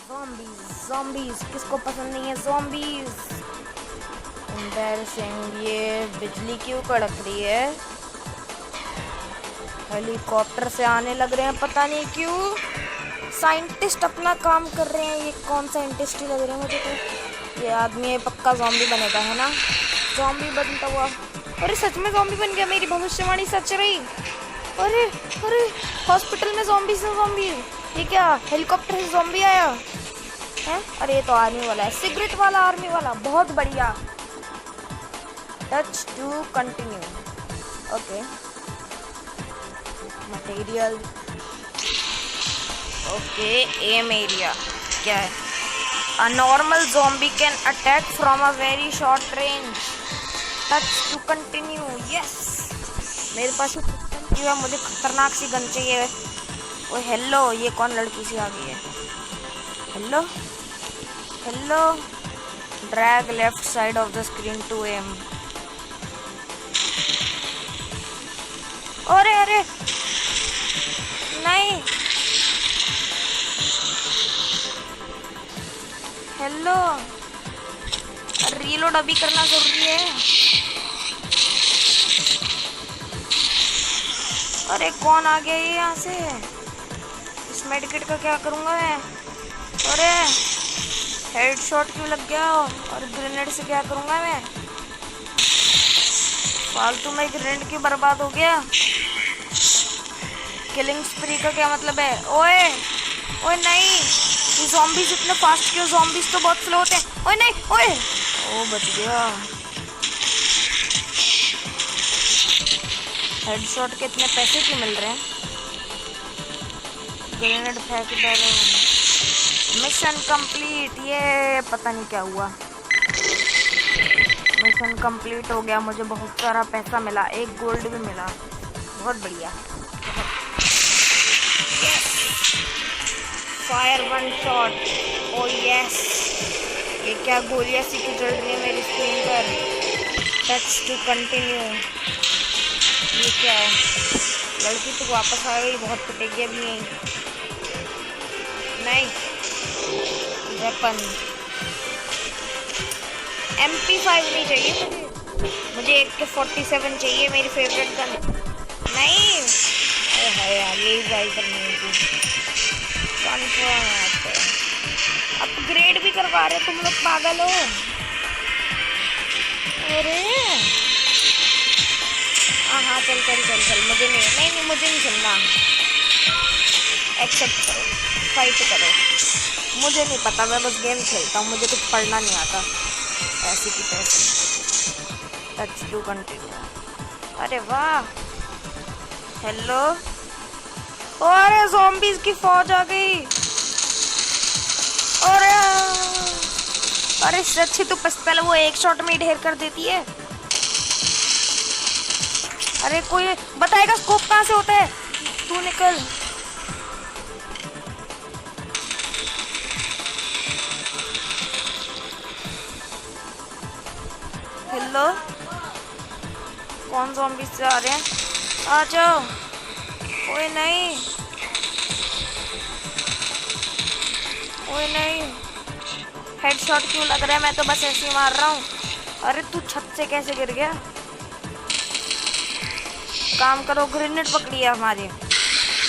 zombies किसको पसंद नहीं है zombies। एम्बैरसिंग, ये बिजली क्यों कड़क रही है। हेलीकॉप्टर से आने लग रहे हैं, पता नहीं क्यों। साइंटिस्ट अपना काम कर रहे हैं। ये कौन साइंटिस्ट ही लग रहे हैं मुझे तो। ये आदमी पक्का ज़ॉम्बी बनेगा, है ना। ज़ॉम्बी बनता हुआ। अरे सच में ज़ॉम्बी बन गया, मेरी भविष्यवाणी सच रही। अरे अरे हॉस्पिटल में ज़ॉम्बी से ज़ॉम्बी। ये क्या, हेलीकॉप्टर से ज़ॉम्बी आया है। अरे ये तो आर्मी वाला है, सिगरेट वाला आर्मी वाला, बहुत बढ़िया। Touch to continue. Okay, material. Okay, aim area क्या है। A normal zombie can attack from a very short range. Touch to continue. Yes, मेरे पास मुझे खतरनाक सी गन चाहिए। ओ हेलो, ये कौन लड़की सी आ गई है। Hello hello. Drag left side of the screen to aim. अरे अरे नहीं। हेलो, रीलोड अभी करना जरूरी है। अरे कौन आ गया ये यहाँ से। इस मेडिकेट का क्या करूँगा मैं। अरे हेडशॉट क्यों लग गया। और ग्रेनेड से क्या करूँगा मैं। फालतू में ग्रेनेड क्यों बर्बाद हो गया। किलिंग स्प्री का क्या मतलब है। ओए ओए नहीं, ये ज़ॉम्बीज इतने फास्ट क्यों। ज़ॉम्बीज तो बहुत स्लो होते हैं। ओए नहीं, ओए ओ बच गया। हेडशॉट के इतने पैसे क्यों मिल रहे हैं। ग्रेनेड फेंक डालो। Mission complete. ये पता नहीं क्या हुआ। मिशन कंप्लीट हो गया, मुझे बहुत सारा पैसा मिला, एक गोल्ड भी मिला, बहुत बढ़िया। Fire one shot. ओ यस, ये क्या गोलियां सी क्यों जल रही है मेरी स्क्रीन पर। Touch to continue. ये क्या है, लड़की तो वापस आ गई, बहुत पिटेगी अभी यहीं। नहीं, वेपन MP5 नहीं चाहिए मुझे AK-47 चाहिए, मेरी फेवरेट गन। नहीं, अरे यार यही ट्राई करनी होगी। अपग्रेड भी करवा रहे तुम लोग, पागल हो। अरे हाँ चल चल चल चल, मुझे नहीं मुझे नहीं सुनना। एक्सेप्ट करो, फाइट करो। मुझे नहीं पता, मैं बस गेम खेलता हूँ, मुझे कुछ पढ़ना नहीं आता ऐसी की तैसी। Touch to continue. अरे वाह, हेलो। अरे ज़ॉम्बीज़ की फौज आ गई। अरे अरे सच्ची तो पिस्तौल वो एक शॉट में ढेर कर देती है। अरे कोई बताएगा स्कोप कहाँ से होता है। तू निकल। हेलो, कौन ज़ॉम्बीज़ से आ रहे हैं। आ जाओ। ओए नहीं, ओए नहीं, हेडशॉट क्यों लग रहा है, मैं तो बस ऐसे ही मार रहा हूँ। अरे तू छत से कैसे गिर गया। काम करो, ग्रेनेड पकड़ी है हमारी,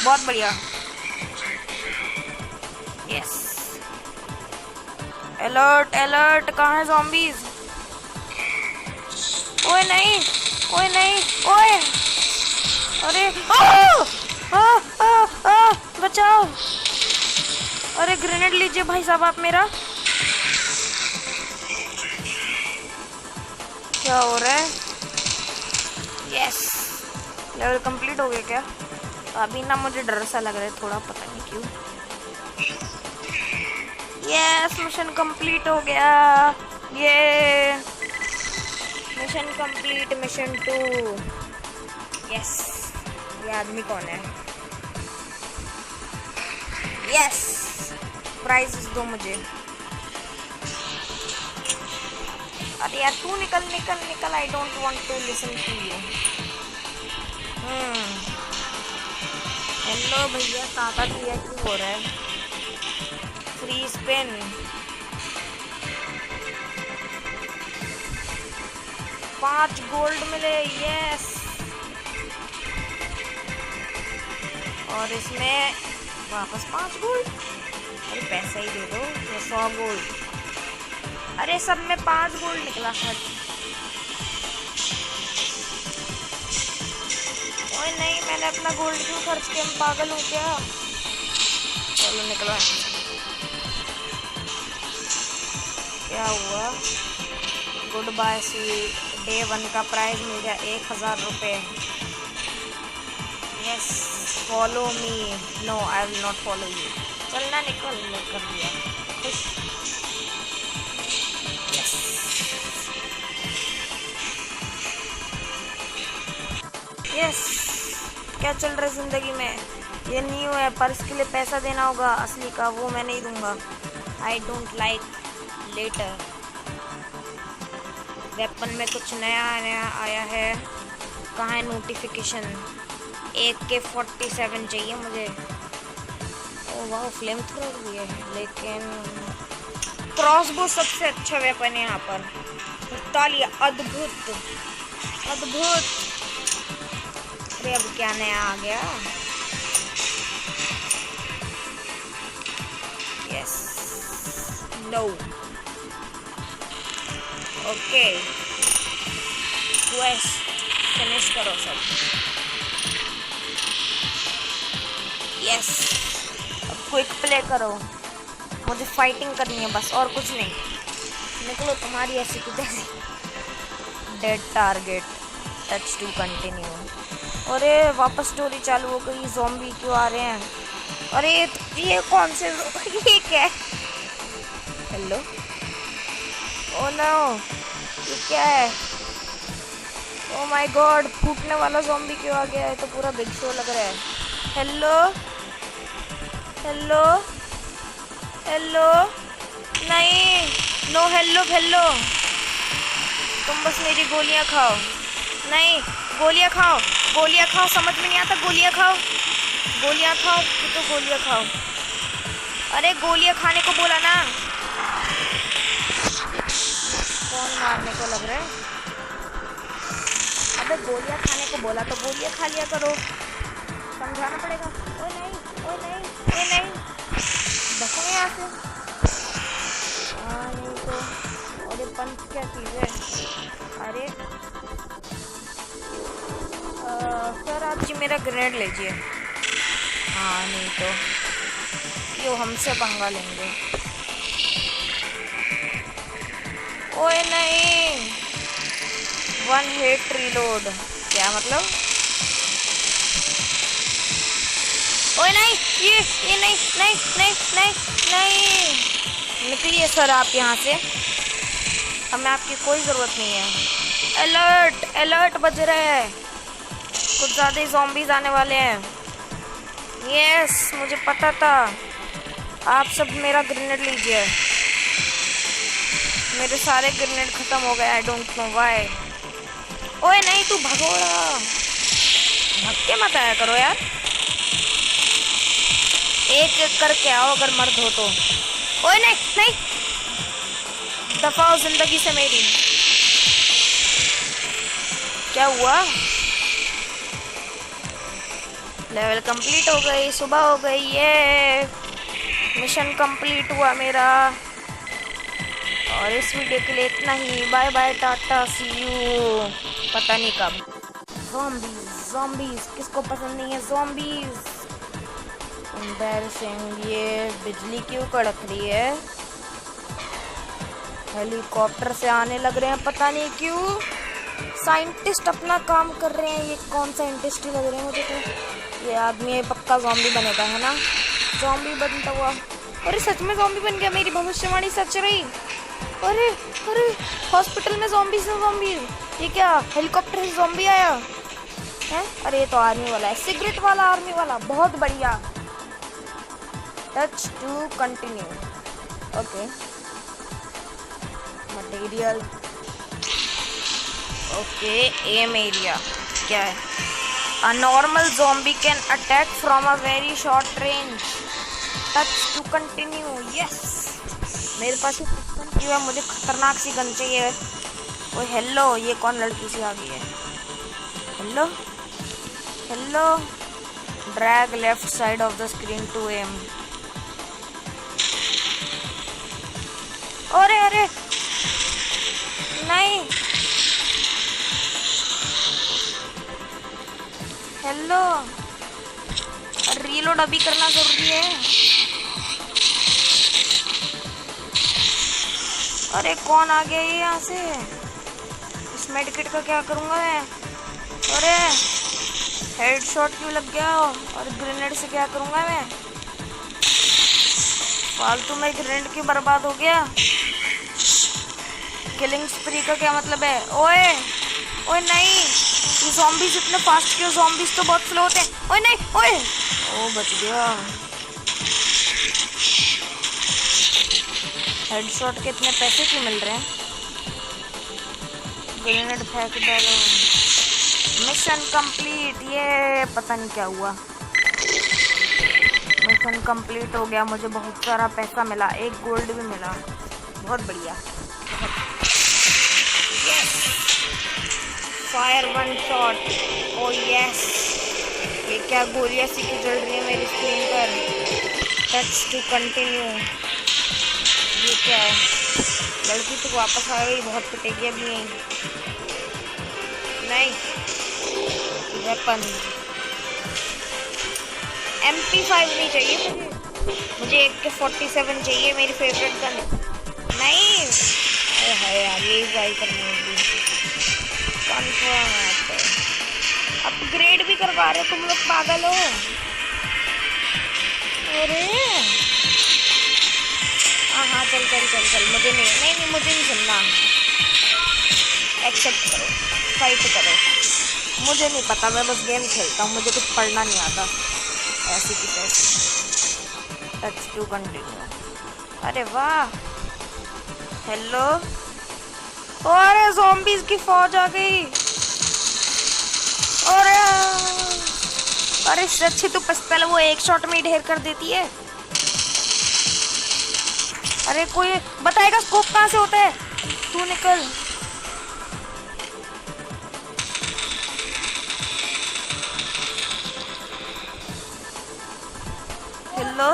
बहुत बढ़िया। यस, अलर्ट अलर्ट, कहाँ है ज़ॉम्बीज़। ओए नहीं, ओए नहीं, ओए अरे बचाओ। अरे ग्रेनेड लीजिए भाई साहब आप मेरा। क्या हो रहा है। यस, लेवल कंप्लीट हो गया क्या। अभी ना मुझे डर सा लग रहा है थोड़ा, पता नहीं क्यों। यस, मिशन कंप्लीट हो गया। ये मिशन कंप्लीट, मिशन 2। यस, ये आदमी कौन है। यस, प्राइजेस दो मुझे। अरे यार तू निकल निकल निकल, I don't want to listen to you. Hello भैया, ताकत भैया क्यों हो रहा है। Freeze spin. पांच गोल्ड मिले, यस। और इसमें वापस 5 गोल्ड। अरे पैसा ही दे दो, 100 गोल्ड। अरे सब में 5 गोल्ड निकला खर्च। ओए नहीं, मैंने अपना गोल्ड क्यों खर्च किया? मैं पागल हूँ क्या? चलो निकला। क्या हुआ? Good bye sweet. डे 1 का प्राइज मिल गया 1000 रुपये। Yes, follow me. No, I will not follow you. चलना, निकल। कर दिया खुश। यस। यस। क्या चल रहा है जिंदगी में? ये न्यू है पर इसके लिए पैसा देना होगा असली का, वो मैं नहीं दूंगा। I don't like. Letter. Weapon में कुछ नया आया है। कहाँ है नोटिफिकेशन? AK-47 चाहिए मुझे। ओ वाह, फ्लेम थ्रोअर भी है, लेकिन क्रॉसबो सबसे अच्छा वेपन है यहाँ पर। तालिया, अद्भुत अद्भुत। अरे अब क्या नया आ गया? Yes, no, okay. Quest finish करो सब। यस, अब क्विक प्ले करो। मुझे फाइटिंग करनी है बस, और कुछ नहीं। निकलो तुम्हारी ऐसी की तैसी। Dead target. Touch to continue. अरे वापस स्टोरी चालू हो गई। ज़ॉम्बी क्यों आ रहे हैं? अरे ये कौन से ये क्या है? हेलो। ओ नो, ये क्या है? ओ माय गॉड, फूटने वाला ज़ॉम्बी क्यों आ गया है? तो पूरा बिग शो लग रहा है। Hello hello hello. नहीं, नो हेलो हेलो। तुम बस मेरी गोलियां खाओ। नहीं, गोलियां खाओ, गोलियां खाओ। समझ में नहीं आता, गोलियां खाओ, गोलियां खाओ तो गोलियां खाओ। अरे गोलियां खाने को बोला ना। कौन मारने को लग रहा है? अबे गोलियां खाने को बोला तो गोलियां खा लिया करो। समझाना पड़ेगा। ओए नहीं, ओए नहीं, ओए नहीं। बचो यहाँ से। नहीं तो। और ये पंच क्या चीज़ है? अरे सर आप जी मेरा ग्रेनेड लीजिए। हाँ नहीं तो यो हमसे पंगा लेंगे। ओए नहीं, 1 हिट रीलोड। क्या मतलब? ओए नहीं, ये नहीं नहीं नहीं नहीं नहीं। निकलिए सर आप यहाँ से, हमें आपकी कोई ज़रूरत नहीं है। अलर्ट अलर्ट बज रहे हैं, कुछ ज़्यादा ही ज़ॉम्बीज़ आने वाले हैं। यस, मुझे पता था। आप सब मेरा ग्रेनेड लीजिए। मेरे सारे ग्रेनेड ख़त्म हो गए। I don't know why. ओए नहीं, तू भगोड़ा, भग के मत आया करो यार। एक एक करके आओ अगर मर्द हो तो। ओए नहीं नहीं, दफा हो जिंदगी से मेरी। क्या हुआ? लेवल कंप्लीट हो गई, सुबह हो गई। ये मिशन कंप्लीट हुआ मेरा। और इस वीडियो के लिए इतना ही। Bye bye, tata, see you. पता नहीं कब। ज़ॉम्बीज़ ज़ॉम्बीज़, किसको पसंद नहीं है ज़ॉम्बीज़? एम्बैरसिंग। ये बिजली क्यों कड़क रही है? हेलीकॉप्टर से आने लग रहे हैं, पता नहीं क्यों। साइंटिस्ट अपना काम कर रहे हैं। ये कौन साइंटिस्ट ही लग रहे हैं मुझे तो। ये आदमी ये पक्का ज़ॉम्बी बनेगा, है ना? ज़ॉम्बी बनता हुआ। अरे सच में ज़ॉम्बी बन गया, मेरी भविष्यवाणी सच रही। अरे अरे, हॉस्पिटल में ज़ॉम्बी से ज़ॉम्बी। ये क्या, हेलीकॉप्टर से ज़ॉम्बी आया है? अरे ये तो आर्मी वाला है, सिगरेट वाला आर्मी वाला। बहुत बढ़िया। Touch to continue. Okay, material. Okay, aim area क्या है? A normal zombie can attack from a very short range. Touch to continue. Yes, मेरे पास क्यों है, मुझे खतरनाक सी गन चाहिए। ओ हेलो, ये कौन लड़की सी आ गई है? Hello hello, drag left side of the screen to aim. अरे अरे नहीं, हेलो, रीलोड अभी करना जरूरी है। अरे कौन आ गया ये यहाँ से? इस मेडिकेट का क्या करूँगा मैं? अरे हेडशॉट क्यों लग गया? और ग्रेनेड से क्या करूँगा मैं? फालतू में ग्रेनेड क्यों बर्बाद हो गया? किलिंग स्प्री का क्या मतलब है? ओए ओए नहीं, ये ज़ॉम्बीज इतने फास्ट क्यों? ज़ॉम्बीज तो बहुत स्लो होते हैं। ओए नहीं, ओए ओ बच गया। हेडशॉट के इतने पैसे क्यों मिल रहे हैं? ग्रेनेड फेंक डालो। Mission complete. ये पता नहीं क्या हुआ। मिशन कंप्लीट हो गया, मुझे बहुत सारा पैसा मिला, 1 गोल्ड भी मिला। बहुत बढ़िया। Fire 1 shot. ओ यस, ये क्या गोलियां सी क्यों जल रही है मेरी स्क्रीन पर? Touch to continue. ये क्या है? लड़की तो वापस आ गई, बहुत पिटेगी अभी। नहीं, वेपन MP5 नहीं चाहिए मुझे AK-47 चाहिए, मेरी फेवरेट गन। नहीं, अरे यार यही ट्राई करनी होगी। अपग्रेड भी करवा रहे हो तुम लोग, पागल हो? अरे हाँ चल चल चल चल, मुझे नहीं मुझे नहीं सुनना। एक्सेप्ट करो, फाइट करो। मुझे नहीं पता, मैं बस गेम खेलता हूँ, मुझे कुछ पढ़ना नहीं आता। ऐसी की तैसी। Touch to continue. अरे वाह, हेलो। अरे ज़ॉम्बीज़ की फौज आ गई। अरे इससे अच्छी तो पिस्तौल वो 1 शॉट में ही ढेर कर देती है। अरे कोई बताएगा स्कोप कहाँ से होता है? तू निकल। हेलो,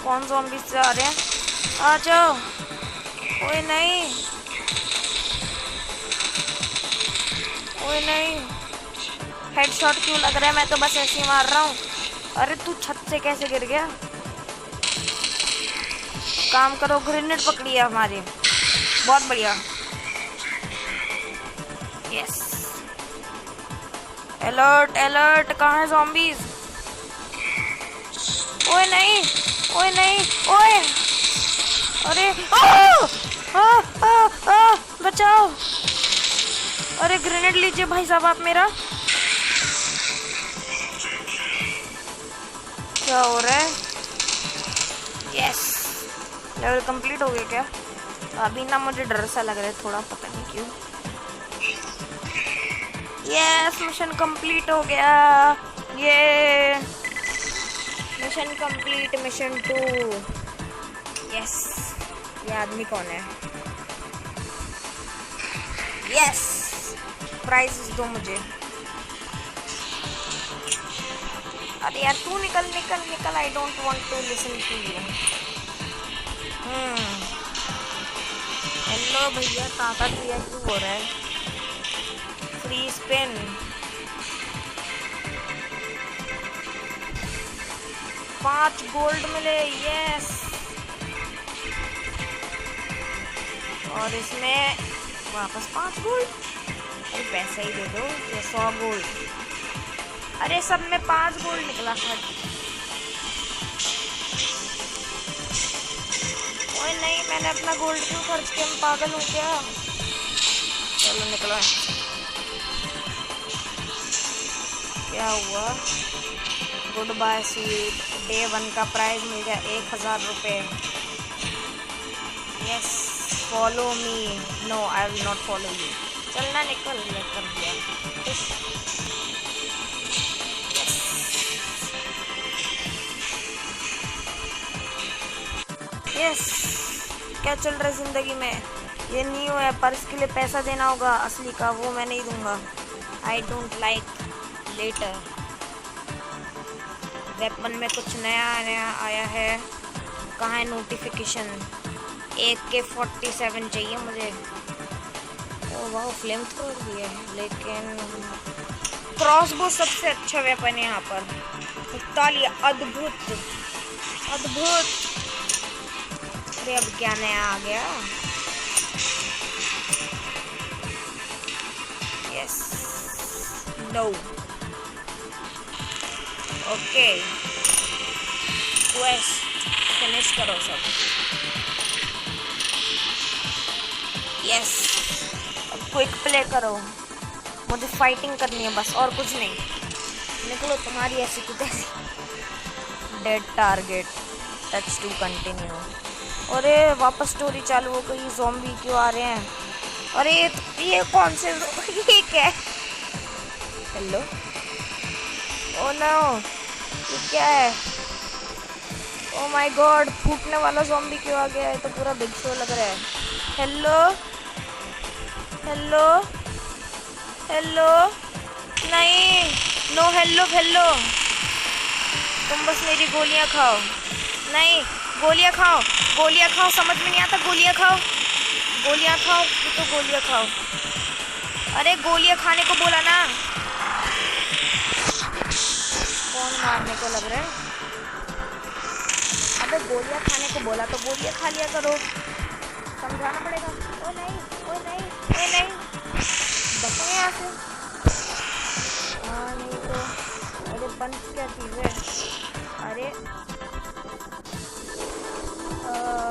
कौन ज़ॉम्बीज़ से आ रहे हैं? आ जाओ। ओए नहीं, ओए नहीं, हेडशॉट क्यों लग रहा है? मैं तो बस ऐसे ही मार रहा हूँ। अरे तू छत से कैसे गिर गया? काम करो, ग्रेनेड पकड़ी है हमारे। बहुत बढ़िया। यस, अलर्ट अलर्ट, कहाँ है ज़ॉम्बीज़? ओए नहीं, ओए नहीं, ओए अरे बचाओ। अरे ग्रेनेड लीजिए भाई साहब आप मेरा। क्या हो रहा है? यस, लेवल कंप्लीट हो गया क्या? अभी ना मुझे डर सा लग रहा है थोड़ा, पता नहीं क्यों। यस, मिशन कंप्लीट हो गया। ये मिशन कंप्लीट, मिशन 2। यस, ये आदमी कौन है? यस, प्राइज दो मुझे। अरे यार तू निकल निकल निकल, I don't want to listen to you. Hello भैया, ताकत दिया क्यों हो रहा है? Free spin. पाँच गोल्ड मिले। यस, और इसमें वापस 5 गोल्ड। अरे पैसा ही दे दो, ये 100 गोल्ड। अरे सब में 5 गोल्ड निकला था। ओए नहीं, मैंने अपना गोल्ड क्यों खर्च किया? मैं पागल हूँ क्या? चलो निकलो। क्या हुआ? गुड बाय स्वीट, डे 1 का प्राइज मिल गया 1000 रुपये। Yes, follow me. No, I will not follow you. चलना, निकल। कर दिया। यस। क्या चल रहा है जिंदगी में? ये न्यू है पर इसके लिए पैसा देना होगा असली का, वो मैं नहीं दूंगा। I don't like letter. Weapon में कुछ नया नया आया है। कहाँ है नोटिफिकेशन? AK-47 चाहिए मुझे। ओ वाह, फ्लेम थ्रोअर भी है, लेकिन क्रॉसबो सबसे अच्छा वेपन है यहाँ पर। तालिया, अद्भुत अद्भुत। अरे अब क्या नया आ गया? Yes, no, okay, quest finish करो सब। यस, अब क्विक प्ले करो, मुझे फाइटिंग करनी है बस, और कुछ नहीं। निकलो तुम्हारी ऐसी की तैसी। Dead target, touch to continue. अरे वापस स्टोरी चालू हो गई। ज़ॉम्बी क्यों आ रहे हैं? अरे ये कौन से ये क्या है? हेलो, ओ नो, ये क्या है? ओ माय गॉड, फूटने वाला ज़ॉम्बी क्यों आ गया है? तो पूरा बिग शो लग रहा है। हेलो हेलो हेलो, नहीं, नो हेलो हेलो। तुम बस मेरी गोलियां खाओ। नहीं, गोलियां खाओ, गोलियां खाओ, समझ में नहीं आता, गोलियां खाओ, गोलियां खाओ, तो गोलियां खाओ। अरे गोलियां खाने को बोला ना। कौन मारने को लग रहा है? अबे गोलियां खाने को बोला तो गोलियां खा लिया करो, समझाना पड़ेगा। ओ नहीं, ओ नहीं, ओ नहीं, बचो यहाँ से। हाँ नहीं तो, अरे पंच क्या चीज़ है? अरे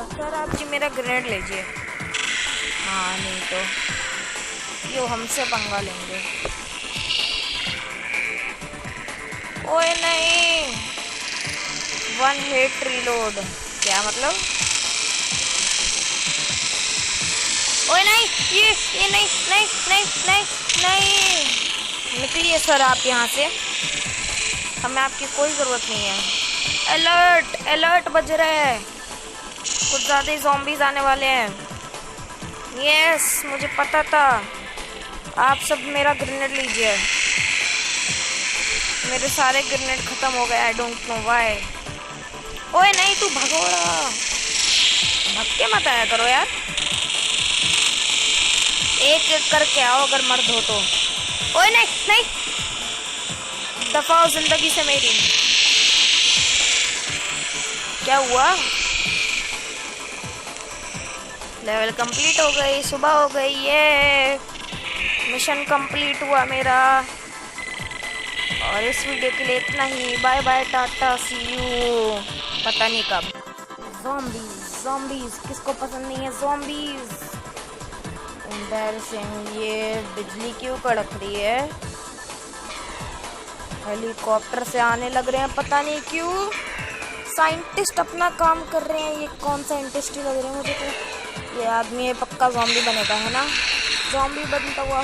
सर आप जी मेरा ग्रेनेड लीजिए। हाँ नहीं तो यो हमसे पंगा लेंगे। ओए नहीं, 1 हिट रीलोड। क्या मतलब? ओए नहीं, ये नहीं नहीं नहीं नहीं नहीं, निकलिए सर आप यहाँ से, हमें आपकी कोई ज़रूरत नहीं है। अलर्ट अलर्ट बज रहा है, कुछ ज़्यादा ही ज़ॉम्बीज़ आने वाले हैं। यस, मुझे पता था। आप सब मेरा ग्रेनेड लीजिए। मेरे सारे ग्रेनेड ख़त्म हो गए, आई डोंट नो व्हाई। ओए नहीं, तू भगोड़ा, भग के मत आया करो यार, एक एक करके आओ अगर मर्द हो तो। ओए नहीं नहीं, दफा हो जिंदगी से मेरी। क्या हुआ? लेवल कंप्लीट हो गई, सुबह हो गई, ये मिशन कंप्लीट हुआ मेरा। और इस वीडियो के लिए इतना ही। Bye bye, tata, see you, पता नहीं कब। ज़ॉम्बीज़ ज़ॉम्बीज़ किसको पसंद नहीं है? Zombies embarrassing. ये बिजली क्यों कड़क रही है? हेलीकॉप्टर से आने लग रहे हैं, पता नहीं क्यों। साइंटिस्ट अपना काम कर रहे हैं। ये कौन साइंटिस्ट ही लग रहे हैं मुझे तो। ये आदमी ये पक्का ज़ॉम्बी बनेगा, है ना? ज़ॉम्बी बनता हुआ।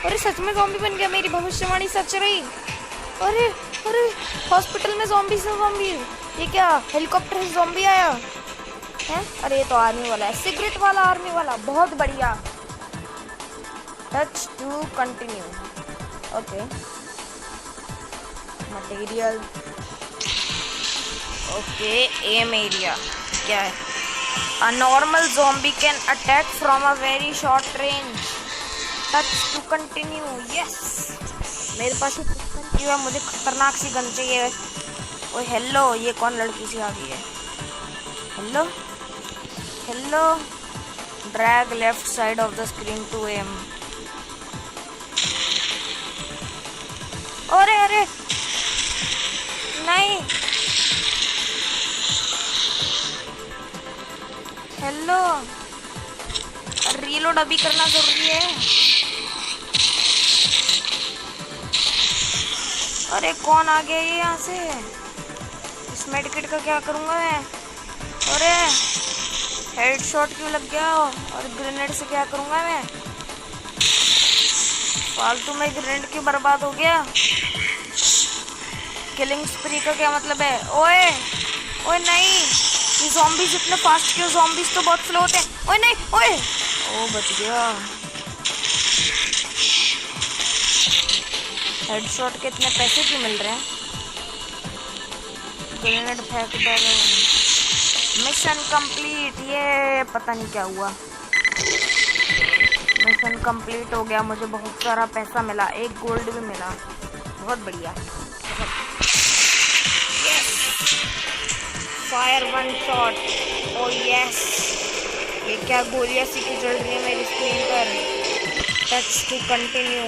अरे सच में ज़ॉम्बी बन गया, मेरी भविष्यवाणी सच रही। अरे अरे, हॉस्पिटल में ज़ॉम्बी से ज़ॉम्बी। ये क्या, हेलीकॉप्टर से ज़ॉम्बी आया है? अरे ये तो आर्मी वाला है, सिगरेट वाला आर्मी वाला, बहुत बढ़िया। Touch to continue, okay. Material, okay. Aim area क्या है? A normal zombie can attack from a very short range. Touch to continue, yes. मेरे पास ही है, मुझे खतरनाक सी गन चाहिए। ओए हेलो, ये कौन लड़की सी आ गई है? Hello hello, drag left side of the screen to aim. अरे अरे नहीं, हेलो, रीलोड अभी करना जरूरी है। अरे कौन आ गया ये यहाँ से? इस मेडिकेट का क्या करूँगा मैं? अरे हेडशॉट क्यों लग गया? और ग्रेनेड से क्या करूँगा मैं? फालतू में ग्रेनेड क्यों बर्बाद हो गया? किलिंग स्प्री का क्या मतलब है? ओए ओए नहीं ये ज़ॉम्बीज इतने फास्ट क्यों? ज़ॉम्बीज तो बहुत स्लो होते हैं। ओए नहीं, ओए, ओ बच गया। हेडशॉट के इतने पैसे क्यों मिल रहे हैं? ग्रेनेड फेंक दे। Mission complete. ये पता नहीं क्या हुआ। मिशन कंप्लीट हो गया। मुझे बहुत सारा पैसा मिला, 1 गोल्ड भी मिला। बहुत बढ़िया। Fire 1 shot. ओ यस। ये क्या गोलियां सी की जल रही है मेरी स्क्रीन पर। Touch to continue.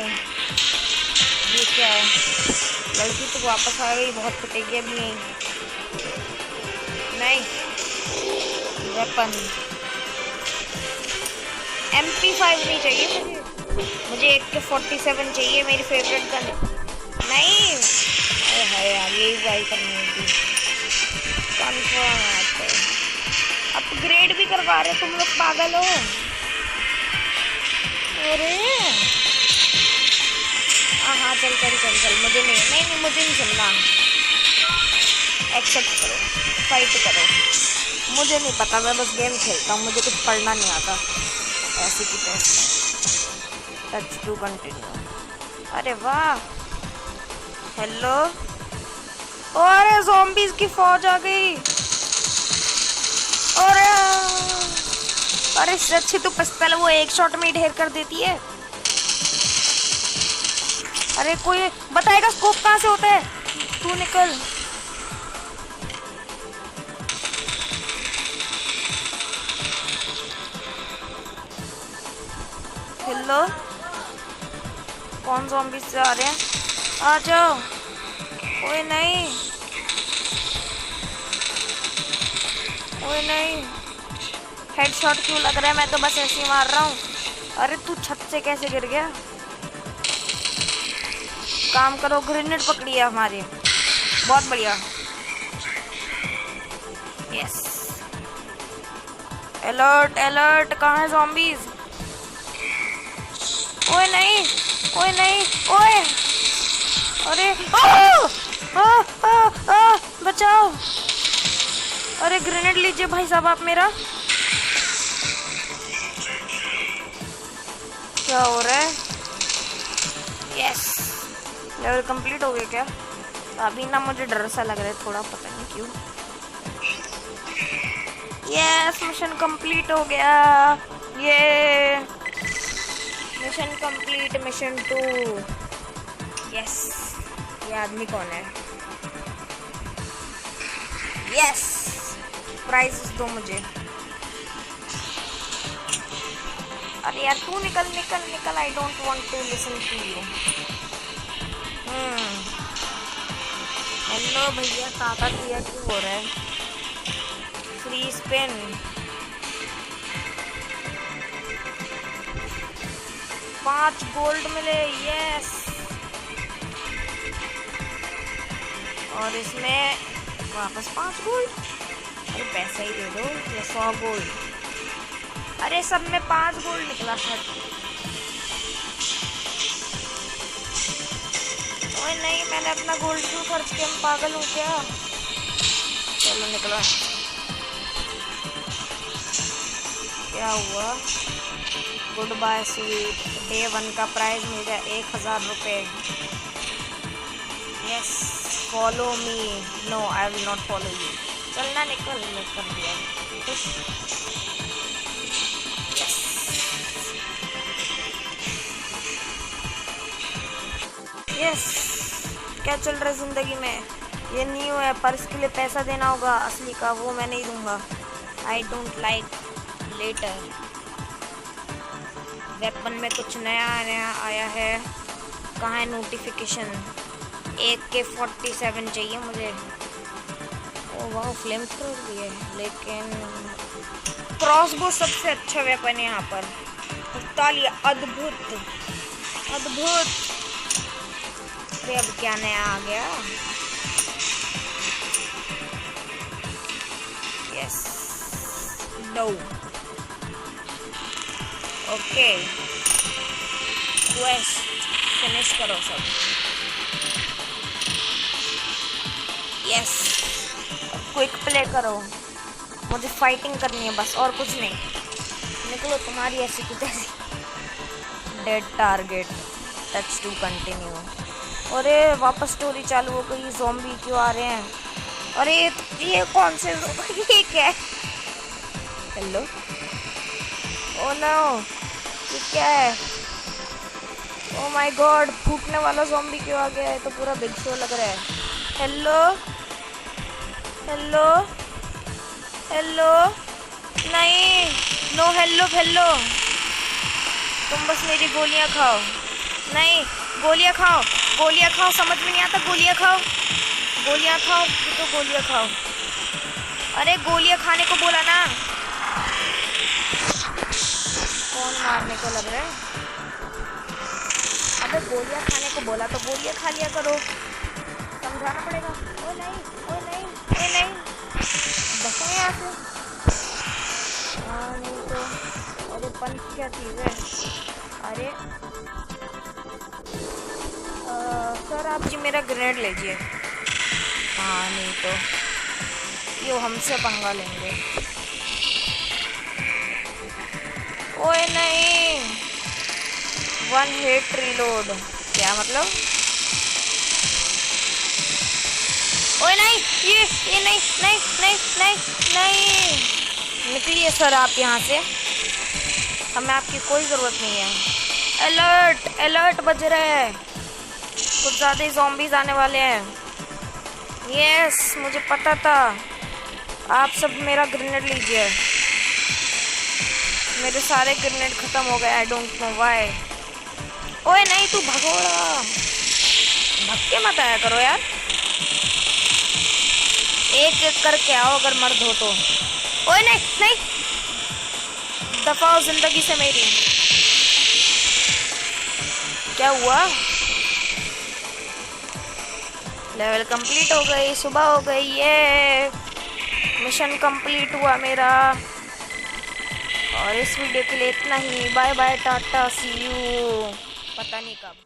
ये क्या है? लड़की तो वापस आ गई, बहुत पिटेगी अभी। नहीं, वेपन MP5 नहीं चाहिए मुझे AK-47 चाहिए, मेरी फेवरेट गन। नहीं, अरे यार यही बाई करनी होगी। कंफर्म आते अपग्रेड भी करवा रहे तुम लोग, पागल हो? अरे हाँ चल मुझे नहीं मुझे नहीं चलना। एक्सेप्ट करो, फाइट करो। मुझे नहीं पता, मैं बस गेम खेलता हूँ, मुझे कुछ पढ़ना नहीं आता। ऐसे की तैसे। Touch to continue. अरे वाह, हेलो। अरे ज़ॉम्बीज़ की फौज आ गई। अरे इससे अच्छी तो पिस्तौल वो 1 शॉट में ढेर कर देती है। अरे कोई बताएगा स्कोप कहाँ से होता है? तू निकल। हेलो, कौन ज़ॉम्बी से आ रहे हैं? आ जाओ। ओए नहीं, ओए नहीं, हेडशॉट क्यों लग रहा है? मैं तो बस ऐसे ही मार रहा हूँ। अरे तू छत से कैसे गिर गया? काम करो, ग्रेनेड पकड़ी है हमारी। बहुत बढ़िया। Yes, alert alert. कहाँ है ज़ॉम्बीज़? ओए नहीं, ओए नहीं, ओए, अरे बचाओ। अरे ग्रेनेड लीजिए भाई साहब आप मेरा। क्या हो रहा है? यस, लेवल कंप्लीट हो गया क्या? अभी ना मुझे डर सा लग रहा है थोड़ा, पता नहीं क्यों। यस, मिशन कंप्लीट हो गया। ये मिशन कंप्लीट, मिशन 2। यस, ये आदमी कौन है? यस, प्राइजेस दो मुझे। अरे यार तू निकल निकल निकल। I don't want to listen to you. Hello भैया, ताकत दिया क्यों हो रहा है? Free spin. पाँच गोल्ड मिले। यस, और इसमें वापस 5 गोल्ड। अरे पैसा ही दे दो, ये 100 गोल्ड। अरे सब में 5 गोल्ड निकला था। ओए नहीं, मैंने अपना गोल्ड क्यों खर्च किया? मैं पागल हूँ क्या? चलो निकला। क्या हुआ? Good bye sweet. डे 1 का प्राइज मिल गया 1000 रुपये। Yes, follow me. No, I will not follow you. चलना, निकल। कर दिया खुश। यस, क्या चल रहा है ज़िंदगी में? ये न्यू है पर इसके लिए पैसा देना होगा असली का, वो मैं नहीं दूंगा। I don't like. Letter. Weapon में कुछ नया नया आया है। कहाँ है नोटिफिकेशन? AK-47 चाहिए मुझे। ओ वाह, फ्लेम थ्रोर भी है, लेकिन क्रॉसबो सबसे अच्छा वेपन है यहाँ पर। तालिया, अद्भुत अद्भुत। अब क्या नया आ गया? Yes, no, okay. Quest finish करो सब। यस, क्विक प्ले करो। मुझे फाइटिंग करनी है बस, और कुछ नहीं। निकलो तुम्हारी ऐसी की तैसी। Dead target, touch to continue. अरे वापस स्टोरी चालू हो गई। ज़ॉम्बी क्यों आ रहे हैं? अरे ये कौन से ये क्या है? हेलो, ओ नो, ये क्या है? ओ माय गॉड, फूटने वाला ज़ॉम्बी क्यों आ गया है? तो पूरा बिग शो लग रहा है। हेलो हेलो हेलो, नहीं, नो हेलो हेलो। तुम बस मेरी गोलियां खाओ। नहीं, गोलियां खाओ, गोलियां खाओ, समझ में नहीं आता, गोलियां खाओ, गोलियां खाओ, तो गोलियां खाओ। अरे गोलियां खाने को बोला ना। कौन मारने को लग रहा है? अबे गोलियां खाने को बोला तो गोलियां खा लिया करो, समझाना पड़ेगा। ओए नहीं, ओए नहीं, ओए नहीं, बचो यहाँ से। हाँ नहीं तो। अरे पंच क्या चीज़ है? अरे सर आप जी मेरा ग्रेनेड लीजिए। हाँ नहीं तो यो हमसे पंगा लेंगे। ओए नहीं, वन हिट रीलोड, क्या मतलब? ओए नहीं, ये नहीं नहीं नहीं नहीं नहीं, निकलिए सर आप यहाँ से, हमें आपकी कोई ज़रूरत नहीं है। अलर्ट अलर्ट बज रहे हैं, कुछ ज़्यादा ही ज़ॉम्बीज़ आने वाले हैं। यस, मुझे पता था। आप सब मेरा ग्रेनेड लीजिए। मेरे सारे ग्रेनेड ख़त्म हो गए, आई डोंट नो व्हाई। ओए नहीं, तू भगोड़ा, भग के मत आया करो यार, एक एक करके आओ अगर मर्द हो तो। ओए नहीं नहीं, दफाओ जिंदगी से मेरी। क्या हुआ? लेवल कंप्लीट हो गई, सुबह हो गई, ये मिशन कंप्लीट हुआ मेरा। और इस वीडियो के लिए इतना ही। Bye bye, tata, see you, पता नहीं कब।